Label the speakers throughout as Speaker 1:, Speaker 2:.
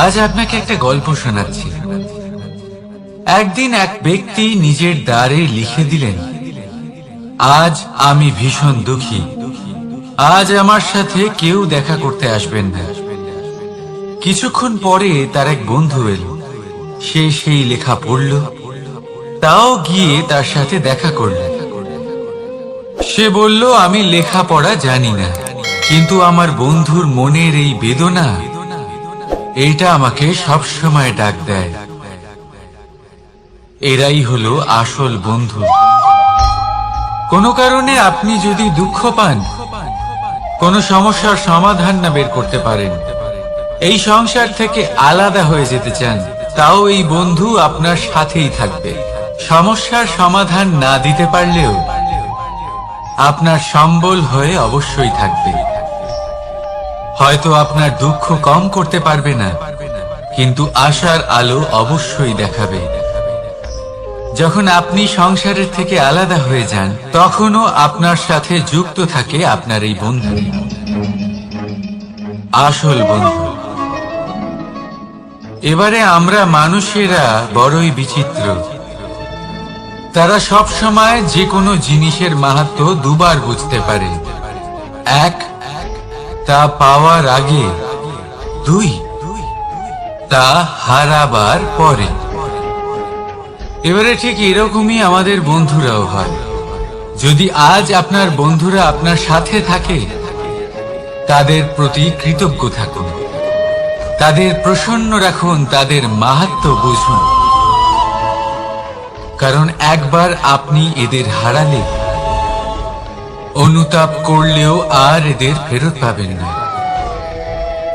Speaker 1: আজ আপনাকে একটা গল্প শোনাচ্ছি। একদিন এক ব্যক্তি নিজের দ্বারে লিখে দিলেন, আজ আমি ভীষণ দুঃখী, আজ আমার সাথে কেউ দেখা করতে আসবেন না। কিছুক্ষণ পরে তার এক বন্ধু এলো, সে সেই লেখা পড়ল, তাও গিয়ে তার সাথে দেখা করল। সে বলল, আমি লেখাপড়া জানি না, কিন্তু আমার বন্ধুর মনের এই বেদনা, এটা আমাকে সবসময় ডাক দেয়। এরাই হলো আসল বন্ধু। কোনো কারণে আপনি যদি দুঃখ পান, কোনো সমস্যার সমাধান না বের করতে পারেন, এই সংসার থেকে আলাদা হয়ে যেতে চান, তাও এই বন্ধু আপনার সাথেই থাকবে। সমস্যার সমাধান না দিতে পারলেও আপনার সম্বল হয়ে অবশ্যই থাকবে। হয়তো আপনার দুঃখ কম করতে পারবে না, কিন্তু আশার আলো অবশ্যই দেখাবে। যখন আপনি সংসারের থেকে আলাদা হয়ে যান, তখনও আপনার সাথে যুক্ত থাকে আপনার এই বন্ধু, আসল বন্ধু। এবারে আমরা মানুষেরা বড়ই বিচিত্র। তারা সব সময় যে কোনো জিনিসের মাহাত্ম্য দুবার বুঝতে পারে। এক, তা পাওয়ার আগে। দুই, তা হারাবার পরে। এবারে ঠিক এরকমই আমাদের বন্ধুরাও হয়। যদি আজ আপনার বন্ধুরা আপনার সাথে থাকে, তাদের প্রতি কৃতজ্ঞ থাকুন, তাদের প্রসন্ন রাখুন, তাদের মাহাত্ম্য বুঝুন। কারণ একবার আপনি এদের হারালে, অনুতাপ করলেও আর এদের ফেরত পাবেন না।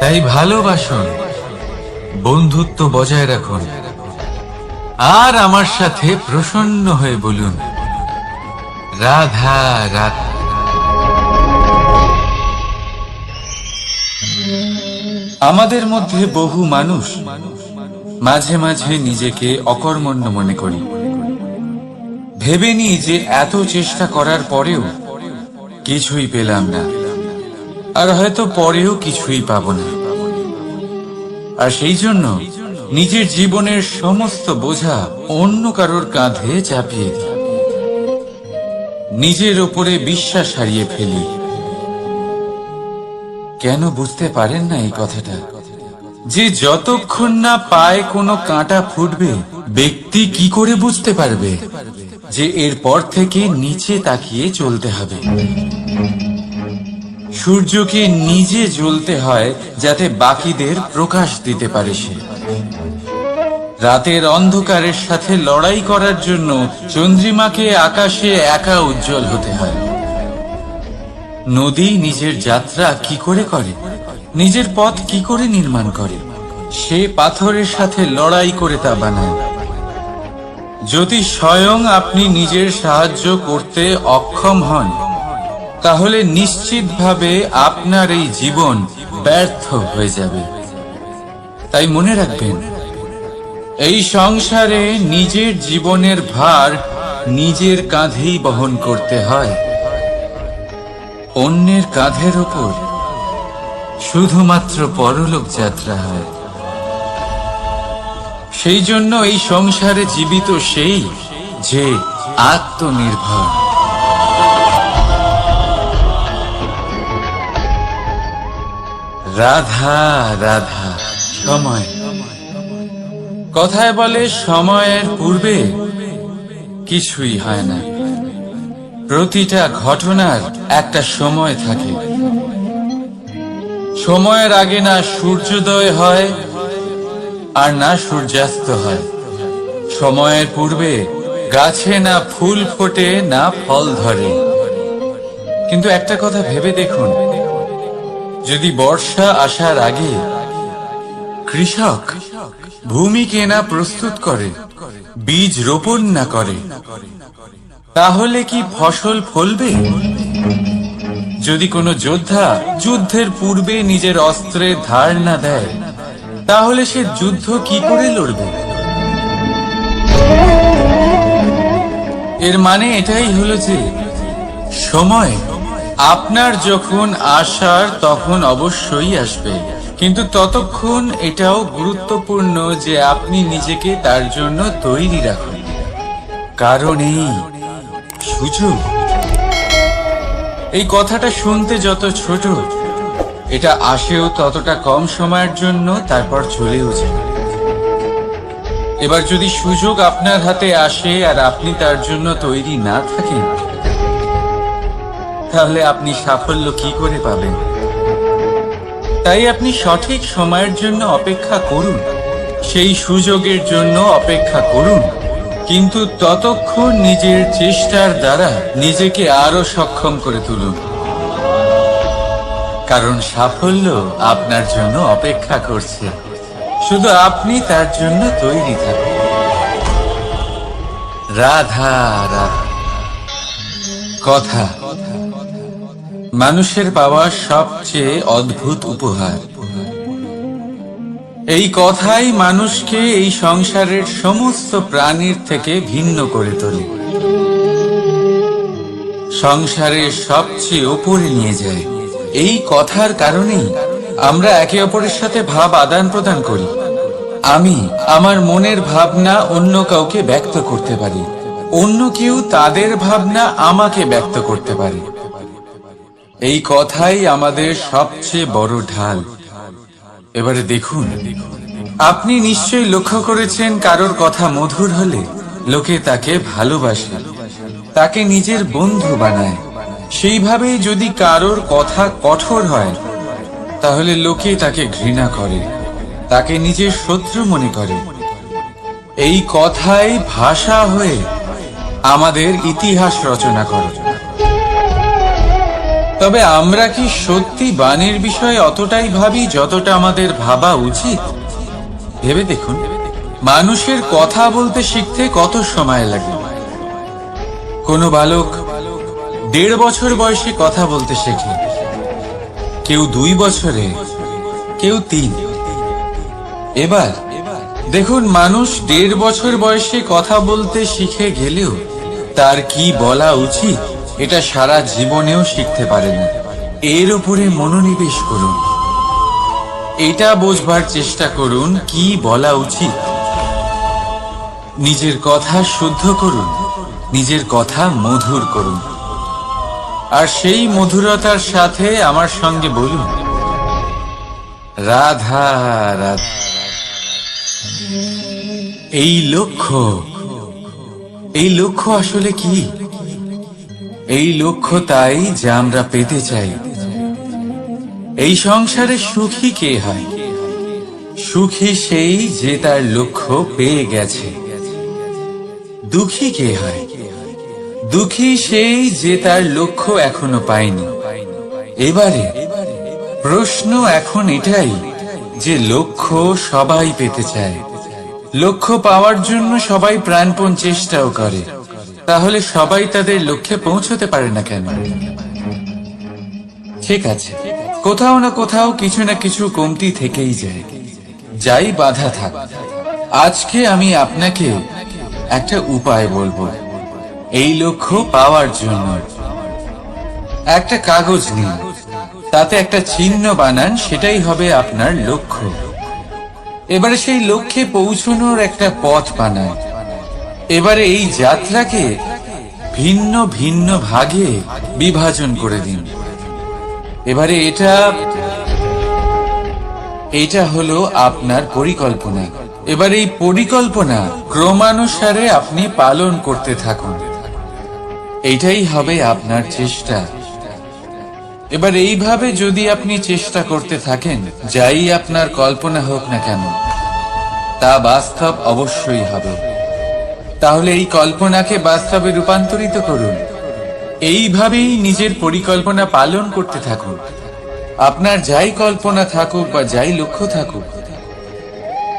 Speaker 1: তাই ভালোবাসুন, বন্ধুত্ব বজায় রাখুন, আর আমার সাথে প্রসন্ন হয়ে বলুন, রাধা রাধা। আমাদের মধ্যে বহু মানুষ মাঝে মাঝে নিজেকে অকর্মণ্য মনে করি। ভেবে নিই যে এত চেষ্টা করার পরেও কিছুই পেলাম না, আর হয়তো পরেও কিছুই পাব না। আর সেই জন্য নিজের জীবনের সমস্ত বোঝা অন্য কারোর কাঁধে চাপিয়ে দিই, নিজের ওপরে বিশ্বাস হারিয়ে ফেলি। কেন বুঝতে পারেন না এই কথাটা? যে যতক্ষণ না পায়ে কোনো কাঁটা ফুটবে, ব্যক্তি কি করে বুঝতে পারবে যে এরপর থেকে নিচে তাকিয়ে চলতে হবে? সূর্যকে নিজে জ্বলতে হয় যাতে বাকিদের প্রকাশ দিতে পারে সে। রাতের অন্ধকারের সাথে লড়াই করার জন্য চন্দ্রিমাকে আকাশে একা উজ্জ্বল হতে হয়। নদী নিজের যাত্রা কি করে করে, নিজের পথ কি করে নির্মাণ করে? সে পাথরের সাথে লড়াই করে তা বানায়। যদি স্বয়ং আপনি নিজের সাহায্য করতে অক্ষম হন, তাহলে নিশ্চিতভাবে আপনার এই জীবন ব্যর্থ হয়ে যাবে। তাই মনে রাখবেন, এই সংসারে নিজের জীবনের ভার নিজের কাঁধেই বহন করতে হয়। অন্যের কাঁধের ওপর শুধুমাত্র পরলোক যাত্রা হয়। সেই জন্য এই সংসারে জীবিত সেই যে আত্মনির্ভর। রাধা রাধা। সময়, কথায় বলে সময়ের পূর্বে কিছুই হয় না। প্রতিটা ঘটনার একটা সময় থাকে। সময়ের আগে না সূর্যোদয় হয়, আর না সূর্যাস্ত হয়। সময়ের পূর্বে গাছে না ফুল ফোটে, না ফল ধরে। কিন্তু একটা কথা ভেবে দেখুন, যদি বর্ষা আসার আগে কৃষক ভূমিকে না প্রস্তুত করে, বীজ রোপণ না করে, তাহলে কি ফসল ফলবে? যদি কোনো যোদ্ধা যুদ্ধের পূর্বে নিজের অস্ত্রের ধার না দেয়, তাহলে সে যুদ্ধ কি করে লড়বে? এর মানে এটাই হলো যে সময় আপনার যখন আসার তখন অবশ্যই আসবে, কিন্তু ততক্ষণ এটাও গুরুত্বপূর্ণ যে আপনি নিজেকে তার জন্য তৈরি রাখুন। কারণ এই সুযোগ, এই কথাটা শুনতে যত ছোট, এটা আসেও ততটা কম সময়ের জন্য, তারপর চলেও যায়। এবার যদি সুযোগ আপনার হাতে আসে আর আপনি তার জন্য তৈরি না থাকেন, তাহলে আপনি সাফল্য কি করে পাবেন? তাই আপনি সঠিক সময়ের জন্য অপেক্ষা করুন, সেই সুযোগের জন্য অপেক্ষা করুন, কিন্তু ততক্ষণ নিজের চেষ্টার দ্বারা নিজেকে আরো সক্ষম করে তুলুন। কারণ সাফল্য আপনার জন্য অপেক্ষা করছে, শুধু আপনি তার জন্য তৈরি থাকুন। রাধা রাধা। কথা মানুষের পাওয়া সবচেয়ে অদ্ভুত উপহার। এই কথাই মানুষকে এই সংসারের সমস্ত প্রাণীর থেকে ভিন্ন করে তোলে, সংসারের সবচেয়ে উপরে নিয়ে যায়। এই কথার কারণেই আমরা একে অপরের সাথে ভাব আদান প্রদান করি। আমি আমার মনের ভাবনা অন্য কাউকে ব্যক্ত করতে পারি, অন্য কেউ তাদের ভাবনা আমাকে ব্যক্ত করতে পারে। এই কথাই আমাদের সবচেয়ে বড় ঢাল। এবারে দেখুন, আপনি নিশ্চয়ই লক্ষ্য করেছেন, কারোর কথা মধুর হলে লোকে তাকে ভালোবাসে, তাকে নিজের বন্ধু বানায়। সেইভাবেই যদি কারোর কথা কঠোর হয়, তাহলে লোকে তাকে ঘৃণা করে, তাকে নিজের শত্রু মনে করে। এই কথাই ভাষা হয়ে আমাদের ইতিহাস রচনা করে। তবে আমরা কি সত্যি বাণীর বিষয়ে অতটাই ভাবি যতটা আমাদের ভাবা উচিত? ভেবে দেখুন, মানুষের কথা বলতে শিখতে কত সময় লাগে। কোনো বালক 1.5 বছর বয়সে কথা বলতে শেখে, কেউ 2 বছরে, কেউ 3। এবার দেখুন, মানুষ 1.5 বছর বয়সে কথা বলতে শিখে গেলেও তার কি বলা উচিত এটা সারা জীবনেও শিখতে পারে না। এর উপরে মনোনিবেশ করুন, এটা বোঝবার চেষ্টা করুন কি বলা উচিত। নিজের কথা শুদ্ধ করুন, নিজের কথা মধুর করুন, আর সেই মধুরতার সাথে আমার সঙ্গে বলুন, রাধা রাধা। এই লক্ষ্য আসলে কি? এই লক্ষ্য তাই যা আমরা পেতে চাই। এই সংসারে সুখী কে হয়? সুখী সেই যে তার লক্ষ্য পেয়ে গেছে। দুঃখী কে হয়? দুঃখী সেই যে তার লক্ষ্য এখনো পায়নি। এবারে প্রশ্ন এখন এটাই যে লক্ষ্য সবাই পেতে চায়, লক্ষ্য পাওয়ার জন্য সবাই প্রাণপণ চেষ্টাও করে, তাহলে সবাই তাদের লক্ষ্যে পৌঁছতে পারে না কেন? ঠিক আছে, কোথাও না কোথাও কিছু না কিছু কমতি থেকেই যায়, যাই বাধা থাক। আজকে আমি আপনাকে একটা উপায় বলবো এই লক্ষ্য পাওয়ার জন্য। একটা কাগজ নিন, তাতে একটা চিহ্ন বানান, সেটাই হবে আপনার লক্ষ্য। এবারে সেই লক্ষ্যে পৌঁছানোর একটা পথ বানান। এবারে এই যাত্রাকে ভিন্ন ভিন্ন ভাগে বিভাজন করে দিন। এবারে এটা হলো আপনার পরিকল্পনা। এবার এই পরিকল্পনা ক্রমানুসারে আপনি পালন করতে থাকুন, এইটাই হবে আপনার চেষ্টা। এবার এইভাবে যদি আপনি চেষ্টা করতে থাকেন, যাই আপনার কল্পনা হোক না কেন তা বাস্তব অবশ্যই হবে। তাহলে এই কল্পনাকে বাস্তবে রূপান্তরিত করুন। এইভাবেই নিজের পরিকল্পনা পালন করতে থাকুন। আপনার যাই কল্পনা থাকুক বা যাই লক্ষ্য থাকুক,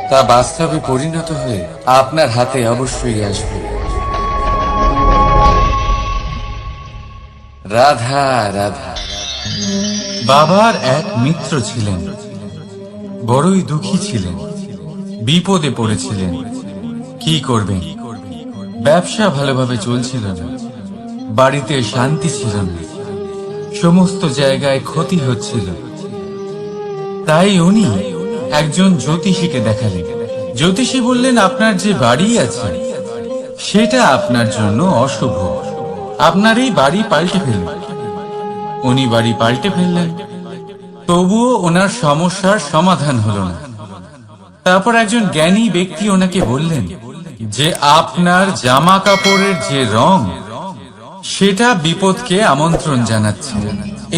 Speaker 1: তা বাস্তবে পরিণত হয়ে আপনার হাতে অবশ্যই আসবে। রাধা রাধা। বাবার এক মিত্র ছিলেন, বড়ই দুঃখী ছিলেন, বিপদে পড়েছিলেন। কি করবেন? ব্যবসা ভালোভাবে চলছিল না, বাড়িতে শান্তি ছিল না, সমস্ত জায়গায় ক্ষতি হচ্ছিল। তাই উনি একজন জ্যোতিষীকে দেখালেন। জ্যোতিষী বললেন, আপনার যে বাড়ি আছে সেটা আপনার জন্য অশুভ, আপনার এই বাড়ি পাল্টে ফেলুন। উনি বাড়ি পাল্টে ফেললেন, তবুও ওনার সমস্যার সমাধান হলো না। তারপর একজন জ্ঞানী ব্যক্তি ওনাকে বললেন যে আপনার জামা কাপড়ের যে রং সেটা বিপদকে আমন্ত্রণ জানাচ্ছে,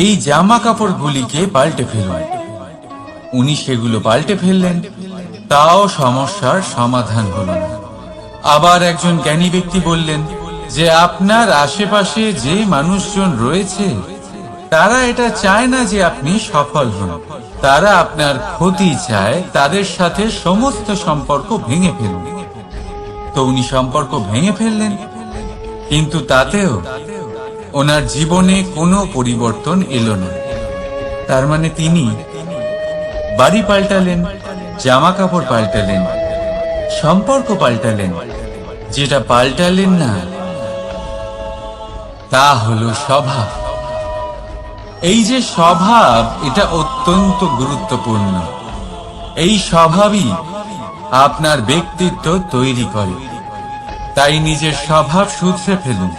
Speaker 1: এই জামা কাপড়গুলিকে পাল্টে ফেলুন। উনি সেগুলো পাল্টে ফেললেন, তাও সমস্যার সমাধান হলো না। আবার একজন জ্ঞানী ব্যক্তি বললেন যে আপনার আশেপাশে যে মানুষজন রয়েছে তারা এটা চায় না যে আপনি সফল হন, তারা আপনার ক্ষতি চায়, তাদের সাথে সমস্ত সম্পর্ক ভেঙে ফেলুন। তো উনি সম্পর্ক ভেঙে ফেললেন, কিন্তু তাতেও ওনার জীবনে কোনো পরিবর্তন এলো না। তার মানে তিনি বাড়ি পাল্টালেন, জামা কাপড় পাল্টালেন, সম্পর্ক পাল্টালেন, যেটা পাল্টালেন না তা হলো স্বভাব। এই যে স্বভাব, এটা অত্যন্ত গুরুত্বপূর্ণ। এই স্বভাবই আপনার ব্যক্তিত্ব তৈরি করে। তাই নিজের স্বভাব শুধরে ফেলুন,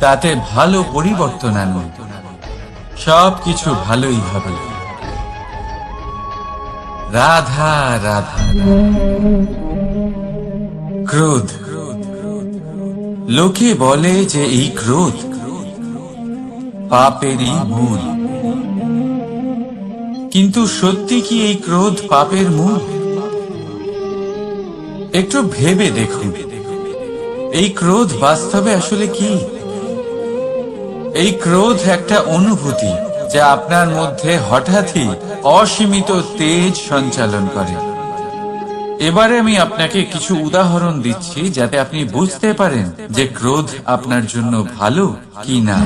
Speaker 1: তাতে ভালো পরিবর্তন আনুন, সবকিছু ভালোই হবে। রাধা রাধা। ক্রোধ। লোকে বলে যে এই ক্রোধ পাপেরই মূল, কিন্তু সত্যি কি এই ক্রোধ পাপের মূল? একটু ভেবে দেখুন, এই ক্রোধ বাস্তবে আসলে কি? এই ক্রোধ একটা অনুভূতি যা আপনার মধ্যে হঠাৎই অসীমিত তেজ সঞ্চালন করে। এবারে আমি আপনাকে কিছু উদাহরণ দিচ্ছি যাতে আপনি বুঝতে পারেন যে ক্রোধ আপনার জন্য ভালো কি না।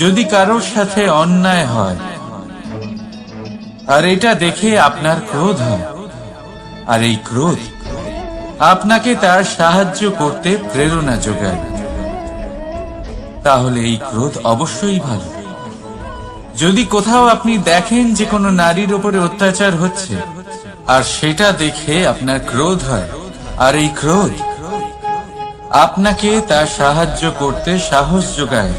Speaker 1: যদি কারোর সাথে অন্যায় হয় আর এটা দেখে আপনার ক্রোধ হয়, আর এই ক্রোধ আপনাকে তার সাহায্য করতে প্রেরণা যোগায়, তাহলে এই ক্রোধ অবশ্যই ভালো। যদি কোথাও আপনি দেখেন যে কোনো নারীর উপরে অত্যাচার হচ্ছে আর সেটা দেখে আপনার ক্রোধ হয়, আর এই ক্রোধ আপনাকে তার সাহায্য করতে সাহস যোগায়,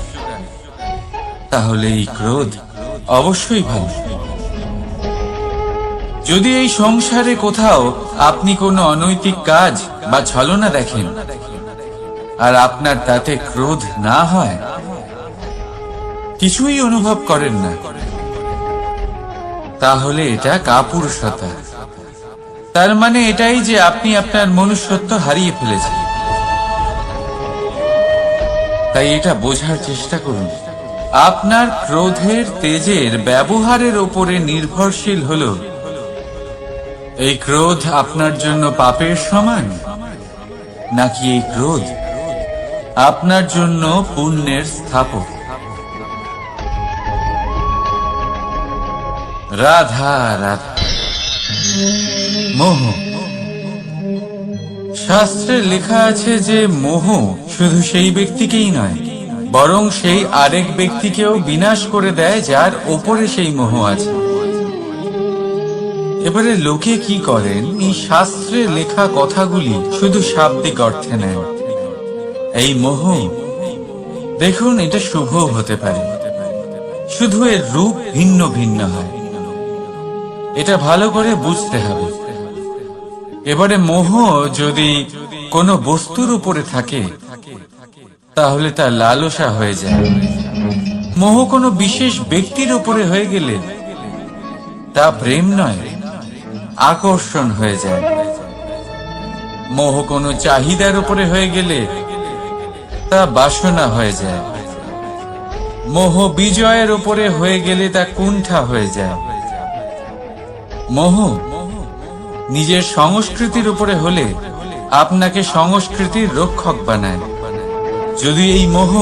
Speaker 1: তাহলে এই ক্রোধ অবশ্যই ভালো। যদি এই সংসারে কোথাও আপনি কোনো অনৈতিক কাজ বা ছলনা দেখেন আর আপনার তাতে ক্রোধ না হয়, কিছুই অনুভব করেন না, তাহলে এটা কাপুরুষতা। তার মানে এটাই যে আপনি আপনার মনুষ্যত্ব হারিয়ে ফেলেছেন। তাই এটা বোঝার চেষ্টা করুন, আপনার ক্রোধের তেজের ব্যবহারের উপরে নির্ভরশীল হলো এই ক্রোধ আপনার জন্য পাপের সমান, নাকি এই ক্রোধ আপনার জন্য পুণ্যের স্থাপক। রাধা রাধা। মোহ। শাস্ত্রে লেখা আছে যে মোহ শুধু সেই ব্যক্তিকেই নয়, বরং সেই আরেক ব্যক্তিকেও বিনাশ করে দেয় যার ওপরে সেই মোহ আছে। এবারে লোকে কি করেন, এই শাস্ত্রে লেখা কথাগুলি শুধু শাব্দিক অর্থে নেন। এই মোহ, দেখুন, এটা শুভ হতে পারে, শুধু এর রূপ ভিন্ন ভিন্ন হয়, এটা ভালো করে বুঝতে হবে। এবারে মোহ যদি কোনো বস্তুর উপরে থাকে তাহলে তা লালসা হয়ে যায়। মোহ কোনো বিশেষ ব্যক্তির উপরে হয়ে গেলে তা প্রেম নয়, আকর্ষণ হয়ে যায়। মোহ কোনো চাহিদার উপরে হয়ে গেলে তা বাসনা হয়ে যায়। মোহ বিজয়ের উপরে হয়ে গেলে তা কুণ্ঠা হয়ে যায়। মোহ নিজের সংস্কৃতির উপরে হলে আপনাকে সংস্কৃতির রক্ষক বানায়। যদি এই মোহ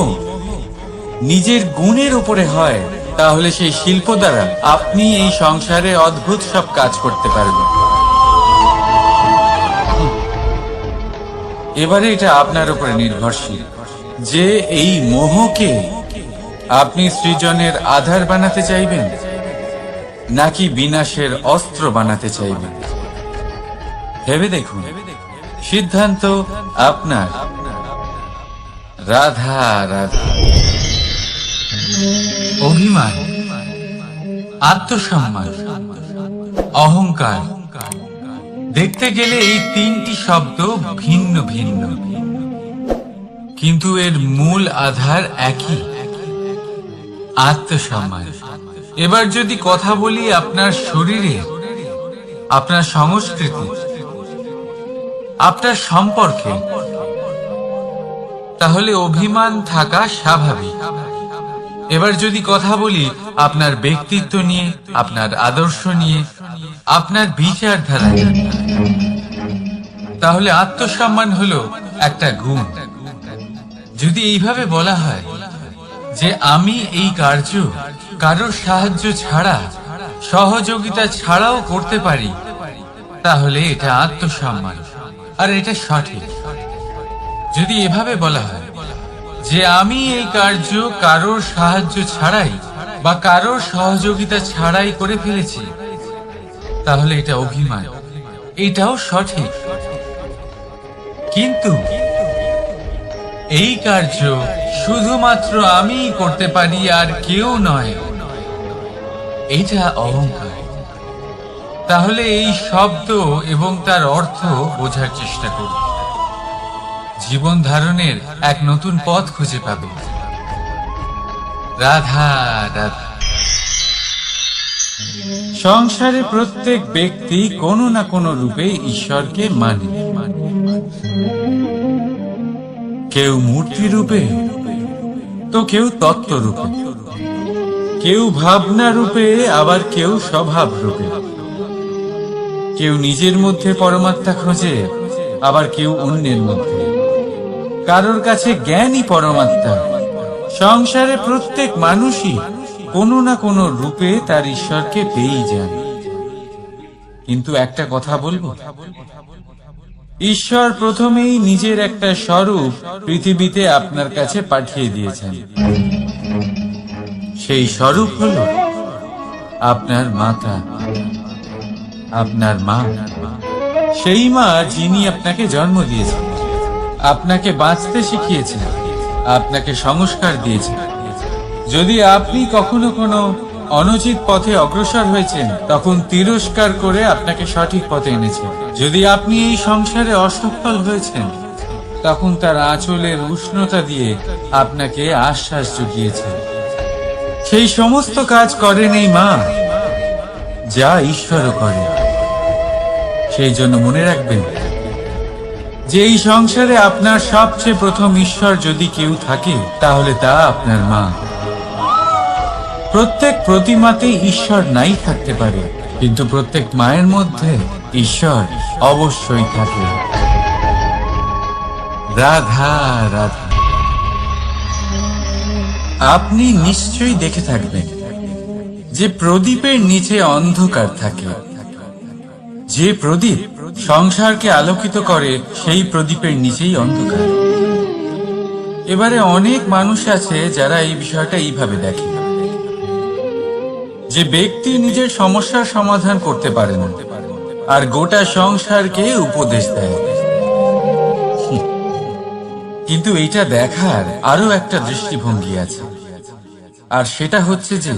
Speaker 1: নিজের গুণের উপরে হয় তাহলে সেই শিল্প দ্বারা আপনি এই সংসারে অদ্ভুত সব কাজ করতে পারবেন। এবারে এটা আপনার উপরে নির্ভরশীল যে এই মোহকে আপনি সৃজনের আধার বানাতে চাইবেন, নাকি বিনাশের অস্ত্র বানাতে চাইবেন? ভেবে দেখুন, সিদ্ধান্ত আপনার। রাধা রাধা। অভিমান, আত্মসম্মান, অহংকার, দেখতে গেলে এই তিনটি শব্দ ভিন্ন ভিন্ন, কিন্তু এর মূল আধার একই, আত্মসম্মান। এবার যদি কথা বলি আপনার শরীরে, আপনার সংস্কৃতি, আপনার সম্পর্কে, তাহলে অভিমান থাকা স্বাভাবিক। এবার যদি কথা বলি আপনার ব্যক্তিত্ব নিয়ে, আপনার আদর্শ নিয়ে, আপনার বিচারধারা নিয়ে, তাহলে আত্মসম্মান হলো একটা গুণ। যদি এইভাবে বলা হয় যে আমি এই কার্য কারোর সাহায্য ছাড়া, সহযোগিতা ছাড়াও করতে পারি, তাহলে এটা আত্মসম্মান, আর এটা সঠিক। যদি এভাবে বলা হয় যে আমি এই কার্য কারোর সাহায্য ছাড়াই বা কারোর সহযোগিতা ছাড়াই করে ফেলেছি, তাহলে এটা অভিমান, এটাও সঠিক। কিন্তু এই কার্য শুধুমাত্র আমিই করতে পারি আর কেউ নয়, এটা অহংকার। তাহলে এই শব্দ এবং তার অর্থ বোঝার চেষ্টা করুন। জীবন ধারণের এক নতুন পথ খুঁজে পাবে। রাধা রাধা। সংসারে প্রত্যেক ব্যক্তি কোনো না কোনো রূপে ঈশ্বরকে মানে। কেউ মূর্তি রূপে, তো কেউ তত্ত্ব রূপে, কেউ ভাবনা রূপে, আবার কেউ স্বভাব রূপে। কেউ নিজের মধ্যে পরমাত্মা খোঁজে, আবার কেউ অন্যের মধ্যে। কারোর কাছে জ্ঞানই পরমাত্মা। সংসারে প্রত্যেক মানুষই কোনো না কোনো রূপে তার ঈশ্বরকে পেয়েই যান। কিন্তু একটা কথা বলবো, ঈশ্বর প্রথমেই নিজের একটা স্বরূপ পৃথিবীতে আপনার কাছে পাঠিয়ে দিয়েছেন। সেই স্বরূপ হলো আপনার মাতা, আপনার মা। সেই মা যিনি আপনাকে জন্ম দিয়েছেন, আপনাকে বাঁচতে শিখিয়েছেন, আপনাকে সংস্কার দিয়েছেন। যদি আপনি কখনো কোনো অনুচিত পথে অগ্রসর হয়েছেন, তখন তিরস্কার করে আপনাকে সঠিক পথে এনেছেন। যদি আপনি এই সংসারে অসফল হয়েছেন, তখন তার আঁচলের উষ্ণতা দিয়ে আপনাকে আশ্বাস জুগিয়েছেন। সেই সমস্ত কাজ করেন এই মা, যা ঈশ্বরও করে। সেই জন্য মনে রাখবেন যে এই সংসারে আপনার সবচেয়ে প্রথম ঈশ্বর যদি কেউ থাকে, তাহলে তা আপনার মা। প্রত্যেক প্রতিমাতে ঈশ্বর নাই থাকতে পারে, কিন্তু প্রত্যেক মায়ের মধ্যে ঈশ্বর অবশ্যই থাকে। রাধা রাধা। আপনি নিশ্চয়ই দেখে থাকবেন যে প্রদীপের নিচে অন্ধকার থাকে। যে প্রদীপ সংসারকে আলোকিত করে, সেই প্রদীপের নিচেই অন্ধকার। এবারে অনেক মানুষ আছে যারা এই বিষয়টা এইভাবে দেখে যে ব্যক্তি নিজের সমস্যার সমাধান করতে পারে না, আর গোটা সংসারকে উপদেশ দেয়। কিন্তু এইটা দেখার আরো একটা দৃষ্টিভঙ্গি আছে, আর সেটা হচ্ছে যে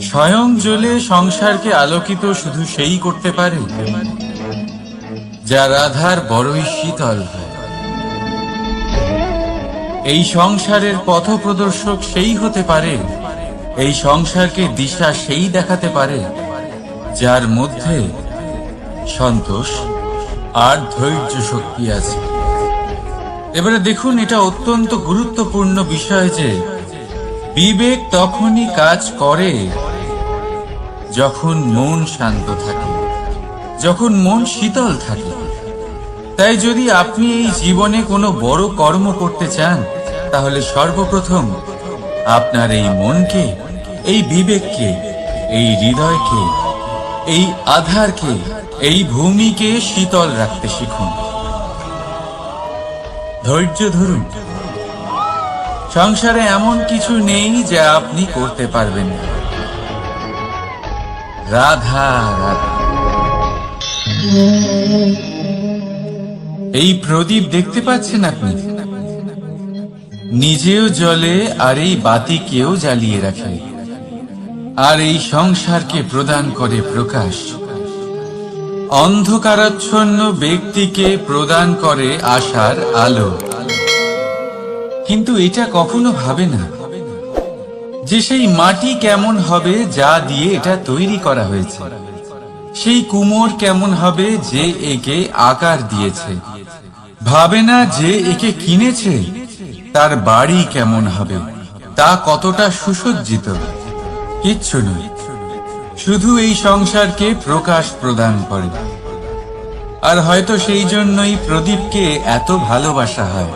Speaker 1: স্বয়ং জ্বলে সংসারকে আলোকিত শুধু সেই করতে পারে যা রাধার বড়ই শীতল হয়। এই সংসারের পথ প্রদর্শক সেই হতে পারে, এই সংসারকে দিশা সেই দেখাতে পারে যার মধ্যে সন্তোষ আর ধৈর্য শক্তি আছে। এবারে দেখুন, এটা অত্যন্ত গুরুত্বপূর্ণ বিষয় যে বিবেক তখনই কাজ করে যখন মন শান্ত থাকে, যখন মন শীতল থাকে। তাই যদি আপনি এই জীবনে কোনো বড় কর্ম করতে চান, তাহলে সর্বপ্রথম আপনার এই মনকে, এই বিবেককে, এই হৃদয়কে, এই আধারকে, এই ভূমিকে শীতল রাখতে শিখুন। ধৈর্য ধরুন। সংসারে এমন কিছু নেই যা আপনি করতে পারবেন না। রাধা রাধা। এই প্রদীপ দেখতে পাচ্ছেন আপনি, নিজেও জ্বলে আর এই বাতিকেও জ্বালিয়ে রাখে, আর এই সংসারকে প্রদান করে প্রকাশ। অন্ধকারাচ্ছন্ন ব্যক্তিকে প্রদান করে আশার আলো। কিন্তু এটা কখনো ভাবে না যে সেই মাটি কেমন হবে যা দিয়ে এটা তৈরি করা হয়েছে, সেই কুমোর কেমন হবে যে একে আকার দিয়েছে। ভাবে না যে একে কিনেছে তার বাড়ি কেমন হবে, তা কতটা সুসজ্জিত। কিচ্ছু নয়, শুধু এই সংসারকে প্রকাশ প্রদান করে। আর হয়তো সেই জন্যই প্রদীপকে এত ভালোবাসা হয়।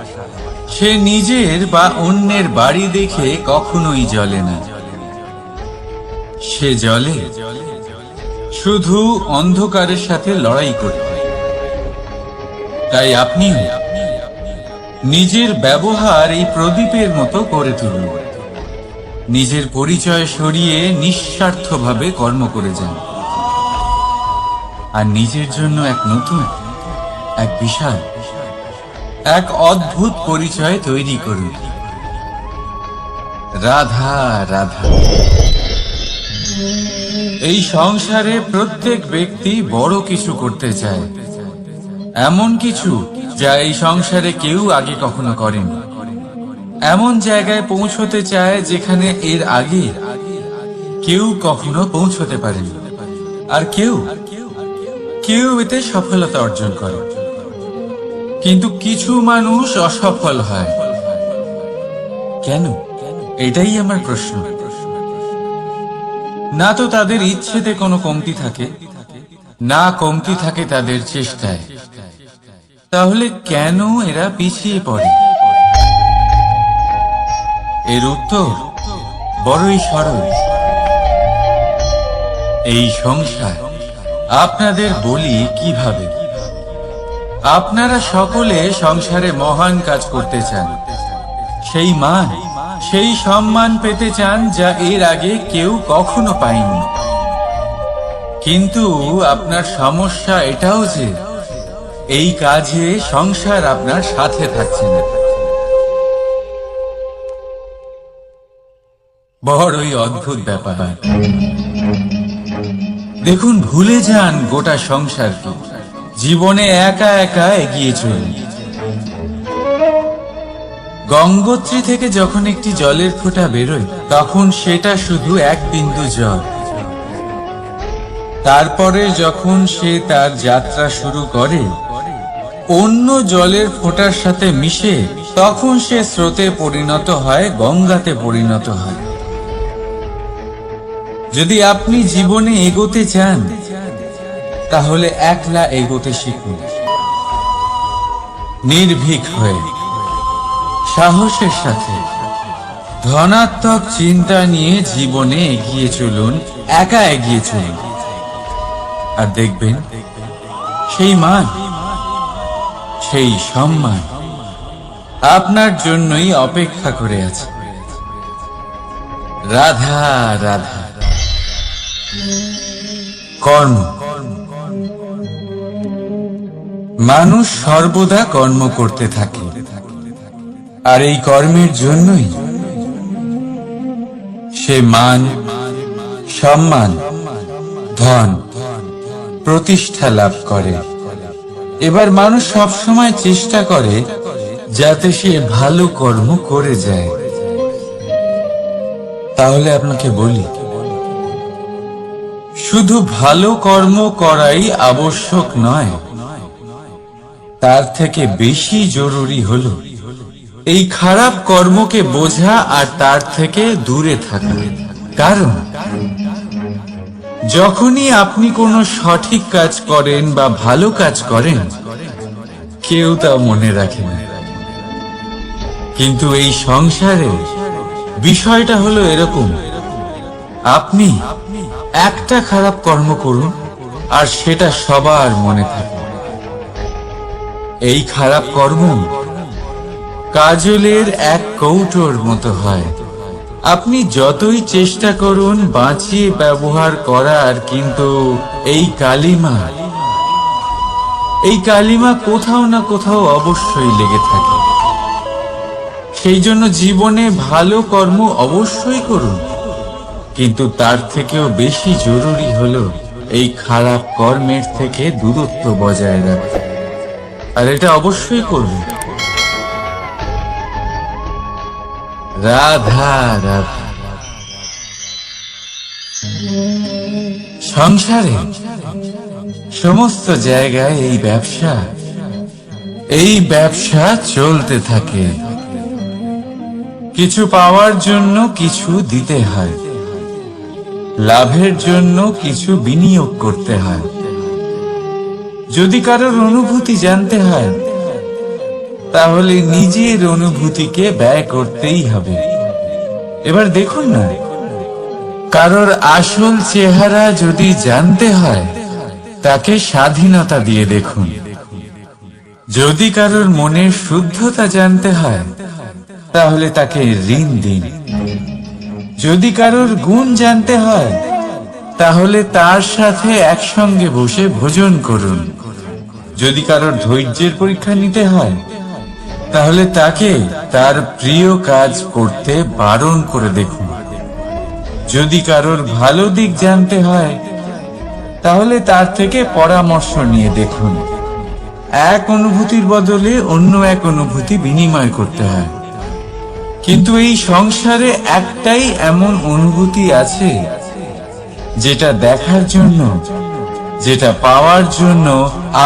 Speaker 1: সে নিজের বা অন্যের বাড়ি দেখে কখনোই জ্বলে না, সে জ্বলে শুধু অন্ধকারের সাথে লড়াই করতে। তাই আপনিও নিজের ব্যবহার এই প্রদীপের মতো করে তুলুন। নিজের পরিচয় সরিয়ে নিঃস্বার্থভাবে কর্ম করে যান, আর নিজের জন্য এক নতুন, এক বিশাল, এক অদ্ভুত পরিচয় তৈরি করুন। রাধা রাধা। এই সংসারে প্রত্যেক ব্যক্তি বড় কিছু করতে চায়, এমন কিছু যা এই সংসারে কেউ আগে কখনো করেনি। এমন জায়গায় পৌঁছতে চায় যেখানে এর আগে কেউ কখনো পৌঁছতে পারেনি, আর কেউ এতে সফলতা অর্জন করে। কিন্তু কিছু মানুষ অসফল হয় কেন? এটাই আমার প্রশ্ন। না তো তাদের ইচ্ছেতে কোনো কমতি থাকে, না কমতি থাকে তাদের চেষ্টায়। তাহলে কেন এরা পিছিয়ে পড়ে? এর উত্তর বড়ই সরল। এই সংসার আপনাদের বলি কিভাবে। আপনারা সকলে সংসারে মহান কাজ করতে চান, সেই মান, সেই সম্মান পেতে চান যা এর আগে কেউ কখনো পায়নি। কিন্তু আপনার সমস্যা এটাও যে এই কাজে সংসার আপনার সাথে থাকছে না। বড়ই অদ্ভুত ব্যাপার। দেখুন, ভুলে যান গোটা সংসারকে, জীবনে একা একা এগিয়ে চলুন। গঙ্গোত্রী থেকে যখন একটি জলের ফোঁটা বেরোয় তখন সেটা শুধু এক বিন্দু জল। তারপরে যখন সে তার যাত্রা শুরু করে অন্য জলের ফোঁটার সাথে মিশে, তখন সে স্রোতে পরিণত হয়, গঙ্গাতে পরিণত হয়। যদি আপনি জীবনে এগোতে চান তাহলে একলা এগোতে শিখুন, নির্ভীক হয়ে, সাহসের সাথে, ধনাত্মক চিন্তা নিয়ে জীবনে এগিয়ে চলুন, একা এগিয়ে চলুন। আর দেখবেন সেই মান, সেই সম্মান আপনার জন্যই অপেক্ষা করে আছে। রাধা রাধা। কর্ম। মানুষ সর্বদা কর্ম করতে থাকে, আর এই কর্মের জন্যই সে মান, সম্মান, ধন, প্রতিষ্ঠা লাভ করে। এবার মানুষ সবসময় চেষ্টা করে যাতে সে ভালো কর্ম করে যায়। তাহলে আপনাকে বলি, শুধু ভালো কর্ম করাই আবশ্যক নয়, তার থেকে বেশি জরুরি হলো এই খারাপ কর্মকে বোঝা আর তার থেকে দূরে থাকা। কারণ যখনই আপনি কোনো সঠিক কাজ করেন বা ভালো কাজ করেন, কেউ তা মনে রাখে না। কিন্তু এই সংসারে বিষয়টা হলো এরকম, আপনি একটা খারাপ কর্ম করুন আর সেটা সবার মনে থাকে। এই খারাপ কর্ম কাজলের এক কৌটোর মতো হয়, আপনি যতই চেষ্টা করুন বাঁচিয়ে ব্যবহার করার, কিন্তু এই কালিমা কোথাও না কোথাও অবশ্যই লেগে থাকে। সেই জন্য জীবনে ভালো কর্ম অবশ্যই করুন, কিন্তু তার থেকেও বেশি জরুরি হলো এই খারাপ কর্মের থেকে দূরত্ব বজায় রাখা। আর এটা অবশ্যই করবেন। রাধা রাধা। সংসারে সমস্ত জায়গায় এই ব্যবসা চলতে থাকে। কিছু পাওয়ার জন্য কিছু দিতে হয়, লাভের জন্য কিছু বিনিয়োগ করতে হয়। যদি কারোর অনুভূতি জানতে হয়, তাহলে নিজের অনুভূতিকে ব্যয় করতেই হবে। এবার দেখুন না, কারোর আসল চেহারা যদি জানতে হয়, তাকে স্বাধীনতা দিয়ে দেখুন। যদি কারোর মনের শুদ্ধতা জানতে হয়, তাহলে তাকে ঋণ দিন। যদি কারোর গুণ জানতে হয়, তাহলে তার সাথে একসঙ্গে বসে ভোজন করুন। যদি কারোর ধৈর্যের পরীক্ষা নিতে হয়, তাহলে তাকে তার প্রিয় কাজ করতে বারণ করে দেখুন। যদি কারোর ভালো দিক জানতে হয়, তাহলে তার থেকে পরামর্শ নিয়ে দেখুন। এক অনুভূতির বদলে অন্য এক অনুভূতি বিনিময় করতে হয়। কিন্তু এই সংসারে একটাই এমন অনুভূতি আছে, যেটা দেখার জন্য, যেটা পাওয়ার জন্য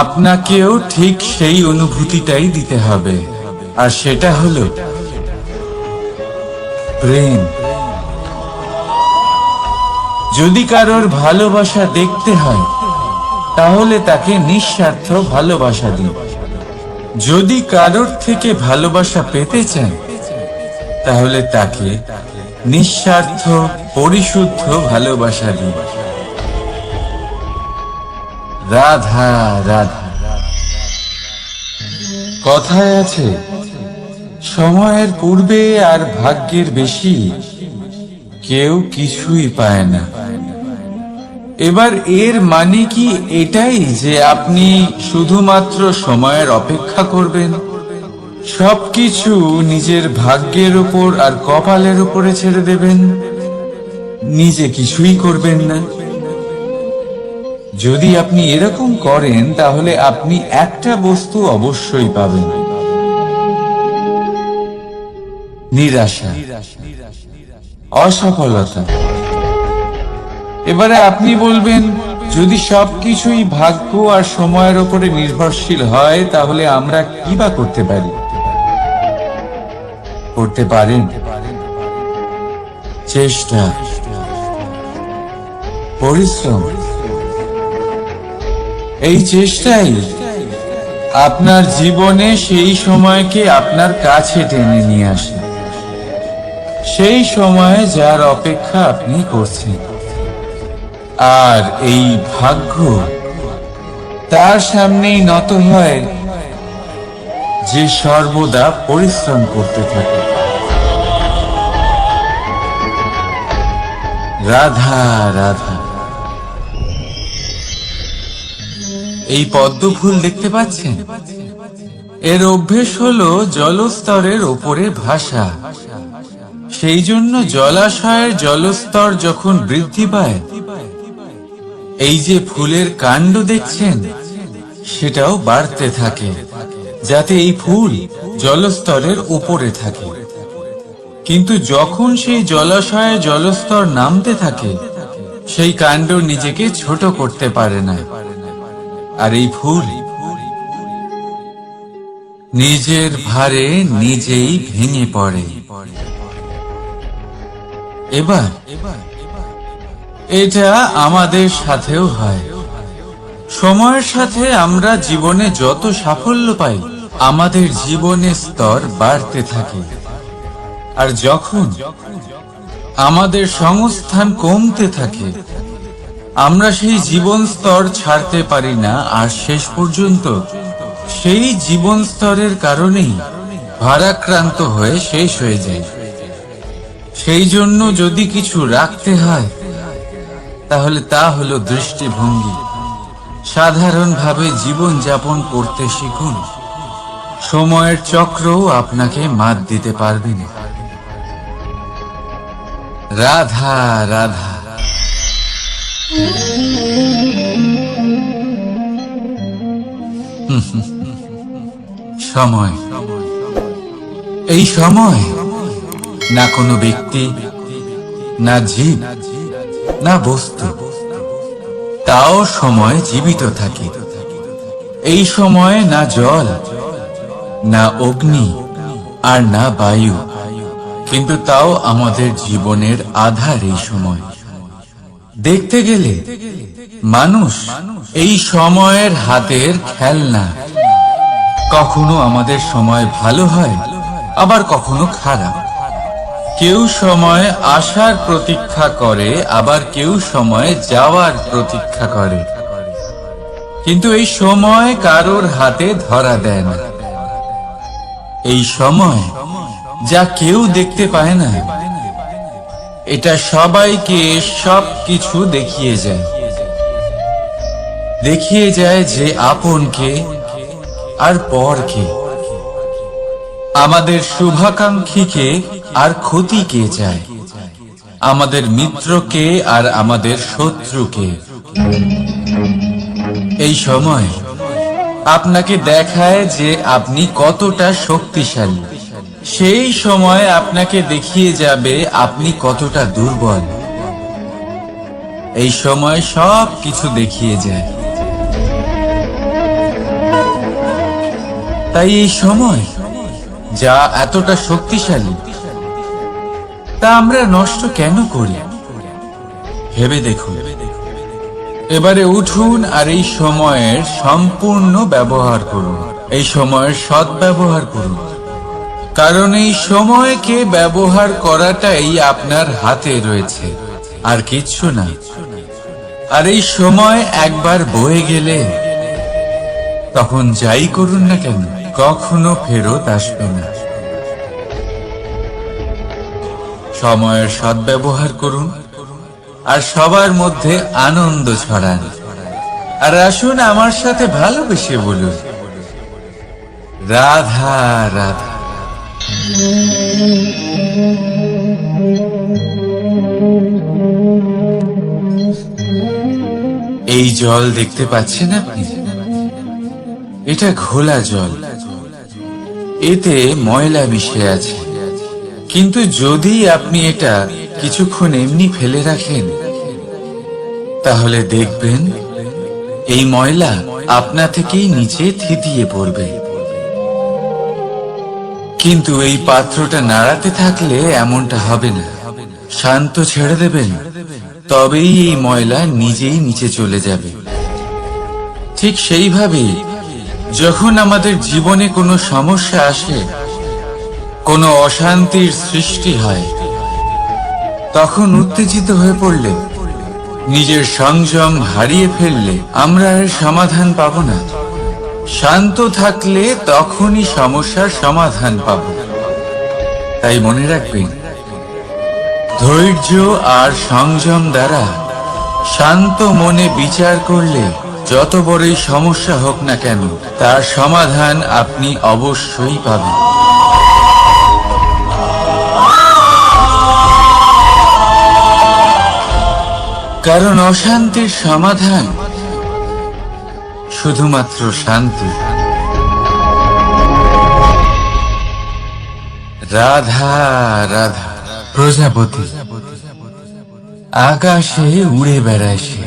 Speaker 1: আপনাকেও ঠিক সেই অনুভূতিটাই দিতে হবে। আর সেটা হলো প্রেম। যদি কারোর ভালোবাসা দেখতে হয়, তাহলে তাকে নিঃস্বার্থ ভালোবাসা দিন। যদি কারোর থেকে ভালোবাসা পেতে চান, তাহলে তাকে নিঃস্বার্থ পরিশুদ্ধ ভালোবাসা দিন। রাধা রাধা। কথায় আছে, সময়ের পূর্বে আর ভাগ্যের বেশি কেউ কিছুই পায় না। এবার এর মানে কি এটাই যে আপনি শুধুমাত্র সময়ের অপেক্ষা করবেন, সবকিছু নিজের ভাগ্যের উপর আর কপালের উপরে ছেড়ে দেবেন, নিজে কিছুই করবেন না? যদি আপনি এরকম করেন, তাহলে আপনি একটা বস্তু অবশ্যই পাবেন: নিরাশা, অসফলতা। এবারে আপনি বলবেন, যদি সবকিছুই ভাগ্য আর সময়ের উপরে নির্ভরশীল হয়, তাহলে আমরা কি বা করতে পারি? করতে পারেন চেষ্টা, পরিশ্রম। এই চেষ্টাই আপনার জীবনে সেই সময়কে আপনার কাছে টেনে নিয়ে আসে, সেই সময়ে যার অপেক্ষা আপনি করছেন। আর এই ভাগ্য তার সামনেই নত হয়, যে সর্বদা পরিশ্রম করতে থাকে। রাধা রাধা। এই পদ্ম ফুল দেখতে পাচ্ছেন? এর অভ্যেস হলো জলস্তরের ওপরে ভাসা। সেই জন্য জলাশয়ের জলস্তর যখন বৃদ্ধি পায়, এই যে ফুলের কাণ্ড দেখছেন, সেটাও বাড়তে থাকে, যাতে এই ফুল জলস্তরের উপরে থাকে। কিন্তু যখন সেই জলাশয়ে জলস্তর নামতে থাকে, সেই কাণ্ড নিজেকে ছোট করতে পারে না, আর এই ফুল নিজের ভারে নিজেই ভেঙে পড়ে। এবার এটা আমাদের সাথেও হয়। সময়ের সাথে আমরা জীবনে যত সাফল্য পাই, আমাদের জীবনের স্তর বাড়তে থাকে। আর যখন আমাদের সংস্থান কমতে থাকে, আমরা সেই জীবন স্তর ছাড়তে পারি না, আর শেষ পর্যন্ত সেই জীবন স্তরের কারণেই ভারাক্রান্ত হয়ে শেষ হয়ে যায়। সেই জন্য যদি কিছু রাখতে হয় তাহলে তা হলো দৃষ্টিভঙ্গি। সাধারণভাবে জীবন যাপন করতে শিখুন। সময়ের চক্রও আপনাকে মাত দিতে পারবে না। রাধা রাধা। সময়, এই সময় না কোনো ব্যক্তি, না জীব, না বস্তু, তাও সময় জীবিত থাকে। এই সময় না জল, না অগ্নি, আর না বায়ু, কিন্তু তাও আমাদের জীবনের আধার। এই সময় দেখতে গেলে মানুষ এই সময়ের হাতের খেলনা। কখনো আমাদের সময় ভালো হয়, আবার কখনো খারাপ। কেউ সময় আসার প্রতীক্ষা করে, আবার কেউ সময় যাওয়ার প্রতীক্ষা করে, কিন্তু এই সময় কারোর হাতে ধরা দেয় না। এই সময় যা কেউ দেখতে পায় না, এটা সবাইকে সবকিছু দেখিয়ে যায়। দেখিয়ে যায় যে আপনকে আর পরকে, আমাদের শুভাকাঙ্ক্ষীকে আর ক্ষতিকে চায়, আমাদের মিত্রকে আর আমাদের শত্রুকে। এই সময় আপনাকে দেখায় যে আপনি কতটা শক্তিশালী, সেই সময় আপনাকে দেখিয়ে যাবে আপনি কতটা দুর্বল। এই সময় সব কিছু দেখিয়ে যায়। তাই এই সময় যা এতটা শক্তিশালী, তা আমরা নষ্ট কেন করি? ভেবে দেখুন। এবারে উঠুন আর এই সময়ের সম্পূর্ণ ব্যবহার করুন। এই সময়ের সদ্ব্যবহার করুন, কারণ এই সময়কে ব্যবহার করাটাই আপনার হাতে রয়েছে, আর কিচ্ছু না। আর এই সময় একবার বয়ে গেলে তখন যাই করুন না কেন, কখনো ফেরত আসবে না। সময়ের সদ্ব্যবহার করুন আর সবার মধ্যে আনন্দ ছড়ান। আর আসুন আমার সাথে ভালোবেসে বলুন, রাধা রাধা। এই জল দেখতে পাচ্ছেন আপনি? এটা ঘোলা জল, এতে ময়লা মিশে আছে। কিন্তু যদি আপনি এটা কিছুক্ষণ এমনি ফেলে রাখেন, তাহলে দেখবেন এই ময়লা আপনা থেকেই নিচে থিতিয়ে পড়বে। কিন্তু এই পাত্রটা নাড়াতে থাকলে এমনটা হবে না। শান্ত ছেড়ে দেবেন, তবেই এই ময়লা নিজেই নিচে চলে যাবে। ঠিক সেইভাবেই যখন আমাদের জীবনে কোনো সমস্যা আসে, কোনো অশান্তির সৃষ্টি হয়, তখন উত্তেজিত হয়ে পড়লে, নিজের সংযম হারিয়ে ফেললে আমরা এর সমাধান পাব না। শান্ত থাকলে তখনই সমস্যার সমাধান পাব। তাই মনে রাখবেন, ধৈর্য আর সংযম দ্বারা শান্ত মনে বিচার করলে যত বড়ই সমস্যা হোক না কেন, তার সমাধান আপনি অবশ্যই পাবেন। কারণ অশান্তির সমাধান শুধুমাত্র শান্তি। রাধা রাধা। প্রজাপতি আকাশে উড়ে বেড়ায়, সে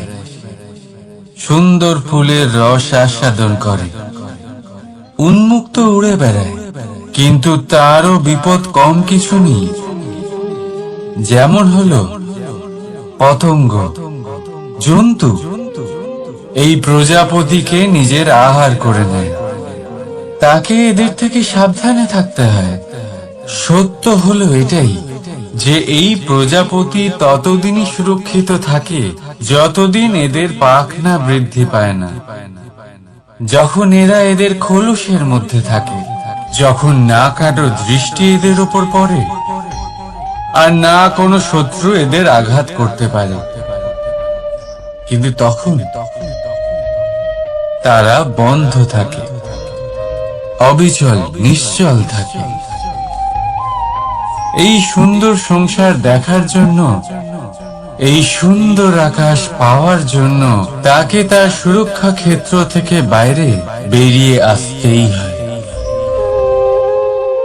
Speaker 1: সুন্দর ফুলের রস আস্বাদন করে, উন্মুক্ত উড়ে বেড়ায়, কিন্তু তারও বিপদ কম কিছু নেই। যেমন হলো পতঙ্গ, জন্তু। এই প্রজাপতিকে নিজের আহার করে নেয়, তাকে এদের থেকে সাবধানে থাকতে হয়। সত্য হলো এটাই যে এই প্রজাপতি ততদিনই সুরক্ষিত থাকে যতদিন এদের পাখনা বৃদ্ধি পায় না। যখন এরা এদের খোলসের মধ্যে থাকে, যখন না কারো দৃষ্টি এদের উপর পড়ে, আর না কোনো শত্রু এদের আঘাত করতে পারে। কিন্তু তখন তারা বন্ধ থাকে, অবিচল নিশ্চল থাকে। এই সুন্দর সংসার দেখার জন্য, এই সুন্দর আকাশ পাওয়ার জন্য তাকে তার সুরক্ষা ক্ষেত্র থেকে বাইরে বেরিয়ে আসতেই হয়।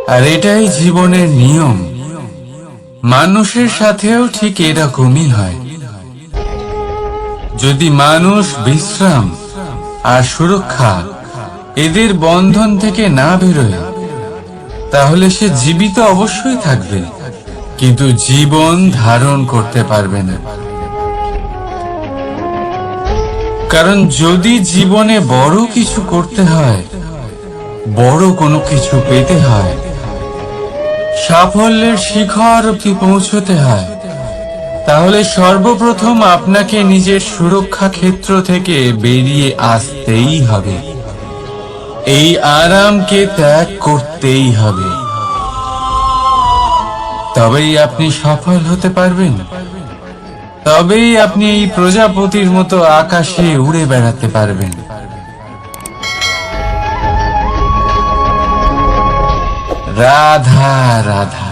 Speaker 1: আর এটাই জীবনের নিয়ম। মানুষের সাথেও ঠিক এরকমই হয়। যদি মানুষ বিশ্রাম আর সুরক্ষা এদের বন্ধন থেকে না বেরোয়, তাহলে সে জীবিত অবশ্যই থাকবে, কিন্তু জীবন ধারণ করতে পারবে না। কারণ যদি জীবনে বড় কিছু করতে হয়, বড় কোনো কিছু পেতে হয়, সাফল্যের শিখর অবধি পৌঁছতে হয়, তাহলে সর্বপ্রথম আপনাকে নিজের সুরক্ষা ক্ষেত্র থেকে বেরিয়ে আসতেই হবে। এই আরামকে ত্যাগ করতেই হবে। তবেই আপনি সফল হতে পারবেন। তবেই আপনি এই প্রজাপতির মতো আকাশে উড়ে বেড়াতে পারবেন। রাধা রাধা।